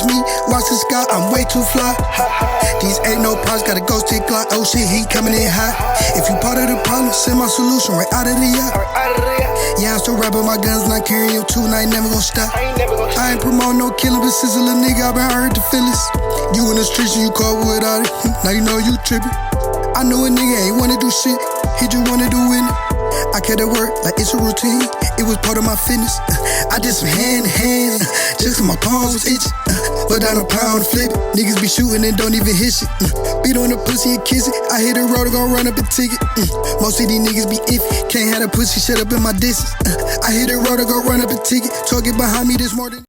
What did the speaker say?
just me. Watch the sky, I'm way too fly. These ain't no problems, got a ghost tick clock. Oh shit, he coming in hot. If you part of the problem, send my solution right out of the yacht. Yeah, I'm still rapping my guns, not carrying your two, and I ain't never gon' stop. I ain't promoting no killing, but since a little nigga, I been hurt the feelings. You in the streets and you caught without it, now you know you trippin'. I knew a nigga ain't wanna do shit, he just wanna do it. I kept it work like it's a routine, it was part of my fitness. I did some hands, just 'cause my palms was itching. But down a pound flip it, niggas be shooting and don't even hit shit. Beat on the pussy and kiss it, I hit the road and gon' run up a ticket. Most of these niggas be iffy, can't have a pussy shut up in my distance. I hit the road and gon' run up a ticket, talking behind me this morning.